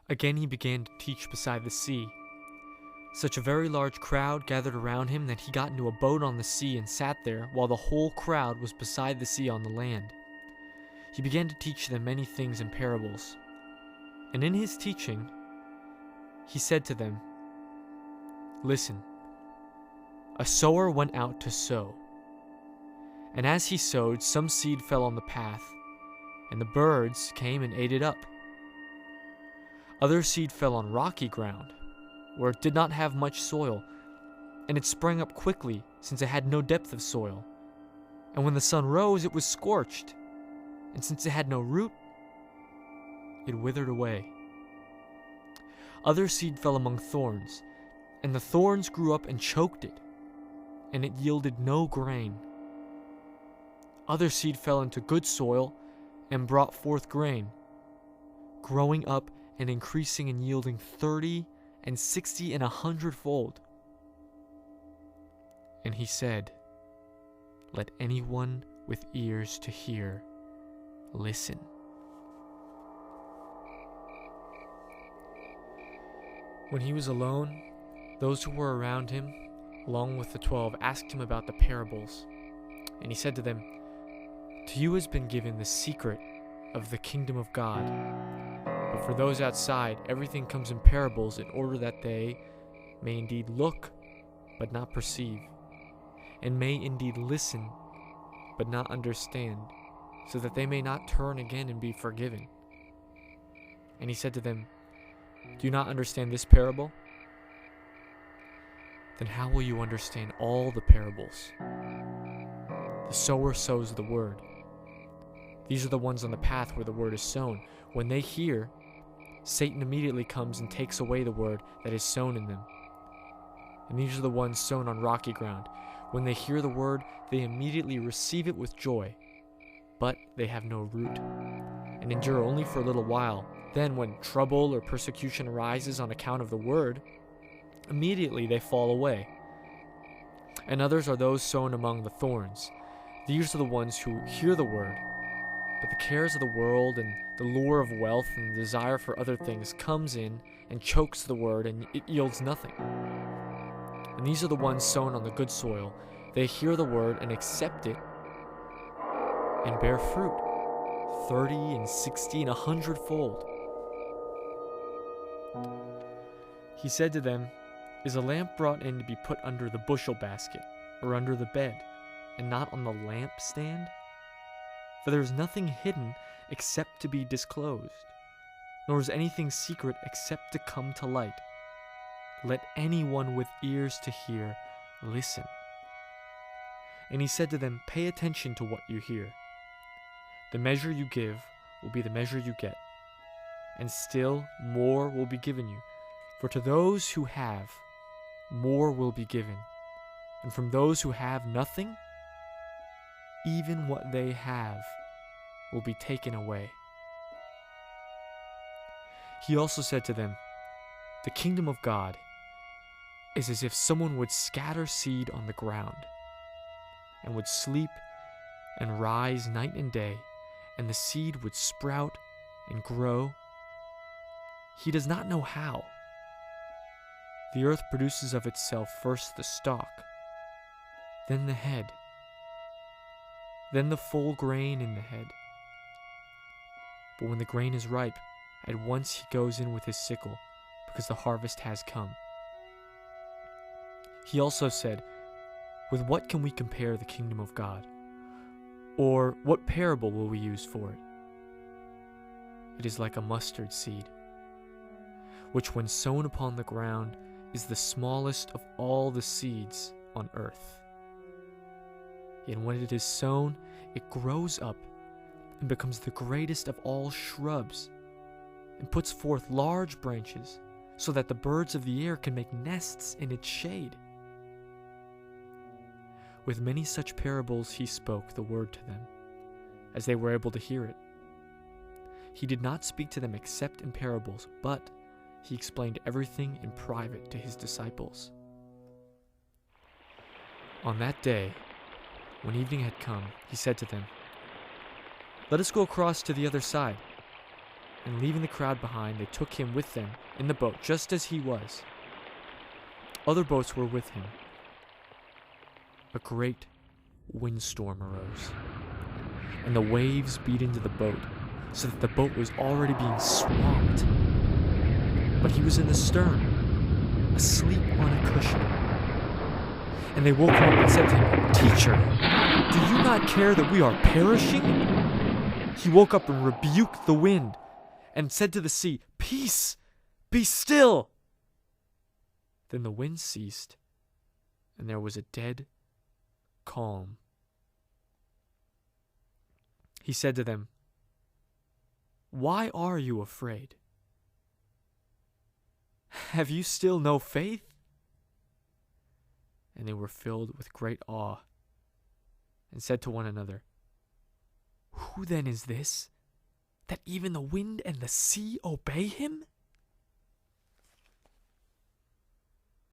Again he began to teach beside the sea. Such a very large crowd gathered around him that he got into a boat on the sea and sat there while the whole crowd was beside the sea on the land. He began to teach them many things in parables. And in his teaching, he said to them, "Listen, a sower went out to sow. And as he sowed, some seed fell on the path, and the birds came and ate it up. Other seed fell on rocky ground, where it did not have much soil, and it sprang up quickly, since it had no depth of soil. And when the sun rose, it was scorched, and since it had no root, it withered away. Other seed fell among thorns, and the thorns grew up and choked it, and it yielded no grain. Other seed fell into good soil and brought forth grain, growing up and increasing and yielding 30 and 60 and 100-fold." And he said, "Let anyone with ears to hear listen." When he was alone, those who were around him, along with the 12, asked him about the parables. And he said to them, "To you has been given the secret of the kingdom of God. But for those outside, everything comes in parables in order that they may indeed look, but not perceive, and may indeed listen, but not understand, so that they may not turn again and be forgiven." And he said to them, "Do you not understand this parable? Then how will you understand all the parables? The sower sows the word. These are the ones on the path where the word is sown. When they hear, Satan immediately comes and takes away the word that is sown in them. And these are the ones sown on rocky ground. When they hear the word, they immediately receive it with joy, but they have no root, and endure only for a little while. Then when trouble or persecution arises on account of the word, immediately they fall away. And others are those sown among the thorns. These are the ones who hear the word, but the cares of the world and the lure of wealth and the desire for other things comes in and chokes the word, and it yields nothing. And these are the ones sown on the good soil. They hear the word and accept it and bear fruit, 30 and 60 and 100-fold." He said to them, "Is a lamp brought in to be put under the bushel basket or under the bed, and not on the lampstand? For there is nothing hidden except to be disclosed, nor is anything secret except to come to light. Let anyone with ears to hear listen." And he said to them, "Pay attention to what you hear. The measure you give will be the measure you get, and still more will be given you. For to those who have, more will be given, and from those who have nothing, even what they have will be taken away." He also said to them, "The kingdom of God is as if someone would scatter seed on the ground, and would sleep and rise night and day, and the seed would sprout and grow. He does not know how. The earth produces of itself first the stalk, then the head, then the full grain in the head. But when the grain is ripe, at once he goes in with his sickle, because the harvest has come." He also said, "With what can we compare the kingdom of God? Or what parable will we use for it? It is like a mustard seed, which when sown upon the ground is the smallest of all the seeds on earth. And when it is sown, it grows up and becomes the greatest of all shrubs, and puts forth large branches, so that the birds of the air can make nests in its shade." With many such parables he spoke the word to them, as they were able to hear it. He did not speak to them except in parables, but he explained everything in private to his disciples. On that day, when evening had come, he said to them, "Let us go across to the other side." and leaving the crowd behind, they took him with them in the boat, just as he was. Other boats were with him. A great windstorm arose, and the waves beat into the boat, so that the boat was already being swamped. But he was in the stern, asleep on a cushion. And they woke him up and said to him, "Teacher, do you not care that we are perishing?" He woke up and rebuked the wind, and said to the sea, "Peace, be still." Then the wind ceased, and there was a dead calm. He said to them, "Why are you afraid? Have you still no faith?" And they were filled with great awe, and said to one another, "Who then is this, that even the wind and the sea obey him?"